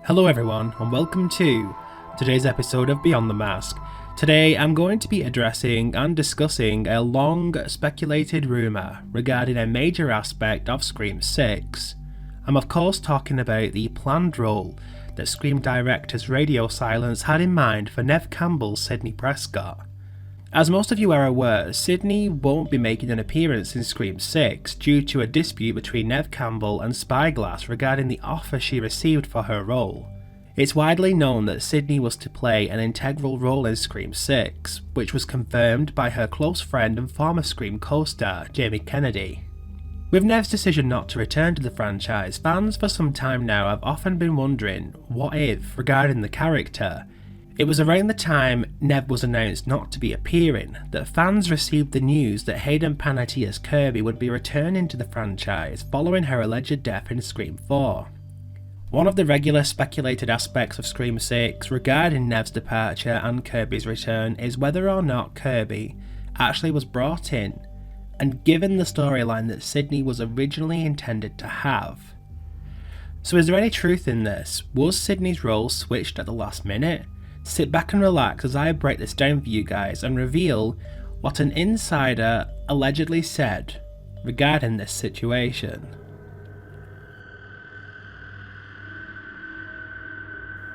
Hello everyone and welcome to today's episode of Beyond the Mask. Today I'm going to be addressing and discussing a long speculated rumour regarding a major aspect of Scream 6. I'm of course talking about the planned role that Scream directors Radio Silence had in mind for Neve Campbell's Sidney Prescott. As most of you are aware, Sidney won't be making an appearance in Scream 6 due to a dispute between Neve Campbell and Spyglass regarding the offer she received for her role. It's widely known that Sidney was to play an integral role in Scream 6, which was confirmed by her close friend and former Scream co-star Jamie Kennedy. With Neve's decision not to return to the franchise, fans for some time now have often been wondering what if regarding the character. It was around the time Neve was announced not to be appearing that fans received the news that Hayden Panettie's Kirby would be returning to the franchise following her alleged death in Scream 4. One of the regular speculated aspects of Scream 6 regarding Neve's departure and Kirby's return is whether or not Kirby actually was brought in, and given the storyline that Sidney was originally intended to have. So is there any truth in this? Was Sidney's role switched at the last minute? Sit back and relax as I break this down for you guys and reveal what an insider allegedly said regarding this situation.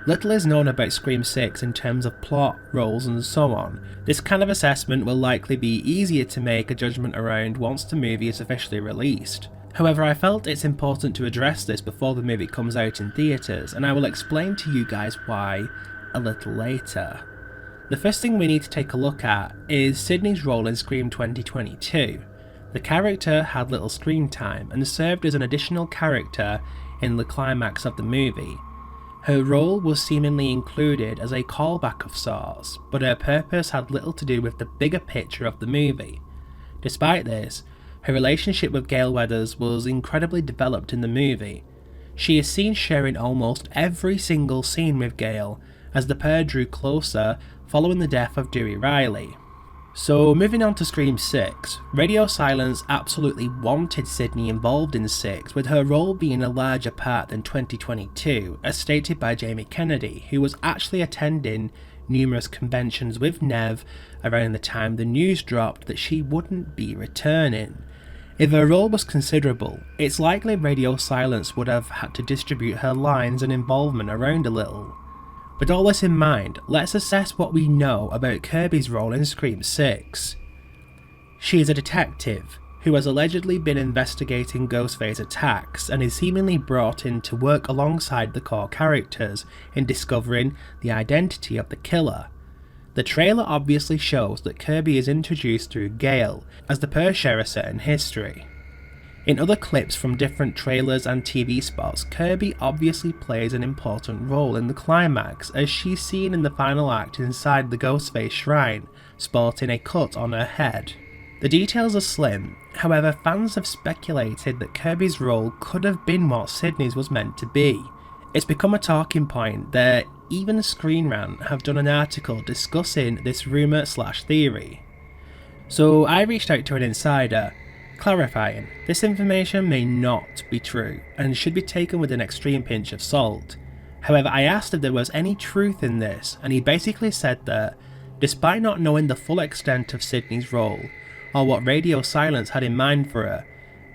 Little is known about Scream 6 in terms of plot, roles and so on. This kind of assessment will likely be easier to make a judgment around once the movie is officially released. However, I felt it's important to address this before the movie comes out in theatres, and I will explain to you guys why a little later. The first thing we need to take a look at is Sidney's role in Scream 2022. The character had little screen time and served as an additional character in the climax of the movie. Her role was seemingly included as a callback of sorts, but her purpose had little to do with the bigger picture of the movie. Despite this, her relationship with Gale Weathers was incredibly developed in the movie. She is seen sharing almost every single scene with Gale as the pair drew closer following the death of Dewey Riley. So moving on to Scream 6, Radio Silence absolutely wanted Sidney involved in 6, with her role being a larger part than 2022, as stated by Jamie Kennedy, who was actually attending numerous conventions with Neve around the time the news dropped that she wouldn't be returning. If her role was considerable, it's likely Radio Silence would have had to distribute her lines and involvement around a little. With all this in mind, let's assess what we know about Kirby's role in Scream 6. She is a detective who has allegedly been investigating Ghostface attacks and is seemingly brought in to work alongside the core characters in discovering the identity of the killer. The trailer obviously shows that Kirby is introduced through Gale, as the pair share a certain history. In other clips from different trailers and TV spots, Kirby obviously plays an important role in the climax, as she's seen in the final act inside the Ghostface shrine, sporting a cut on her head. The details are slim, however fans have speculated that Kirby's role could have been what Sidney's was meant to be. It's become a talking point that even Screen Rant have done an article discussing this rumour/theory. So I reached out to an insider, clarifying this information may not be true and should be taken with an extreme pinch of salt. However, I asked if there was any truth in this, and he basically said that, despite not knowing the full extent of Sidney's role, or what Radio Silence had in mind for her,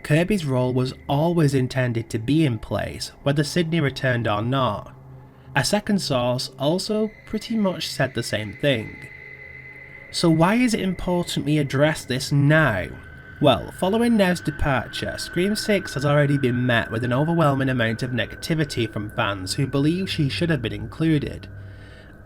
Kirby's role was always intended to be in place, whether Sidney returned or not. A second source also pretty much said the same thing. So why is it important we address this now? Well, following Neve's departure, Scream 6 has already been met with an overwhelming amount of negativity from fans who believe she should have been included.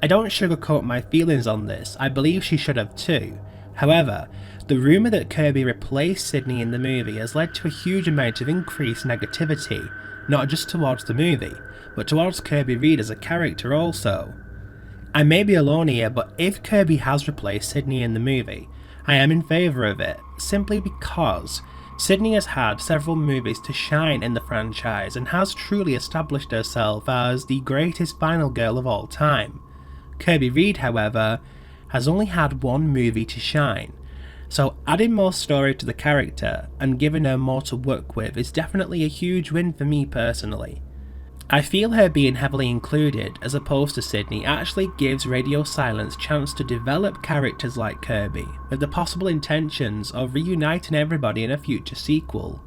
I don't sugarcoat my feelings on this, I believe she should have too. However, the rumour that Kirby replaced Sidney in the movie has led to a huge amount of increased negativity, not just towards the movie, but towards Kirby Reed as a character also. I may be alone here, but if Kirby has replaced Sidney in the movie, I am in favour of it, simply because Sidney has had several movies to shine in the franchise and has truly established herself as the greatest final girl of all time. Kirby Reed, however, has only had one movie to shine, so adding more story to the character and giving her more to work with is definitely a huge win for me personally. I feel her being heavily included as opposed to Sidney actually gives Radio Silence chance to develop characters like Kirby, with the possible intentions of reuniting everybody in a future sequel.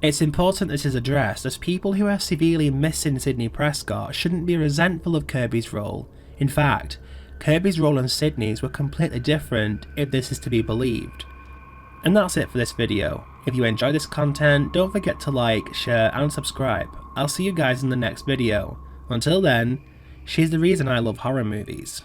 It's important this is addressed, as people who are severely missing Sidney Prescott shouldn't be resentful of Kirby's role. In fact, Kirby's role and Sidney's were completely different if this is to be believed. And that's it for this video. If you enjoy this content, don't forget to like, share and subscribe. I'll see you guys in the next video. Until then, she's the reason I love horror movies.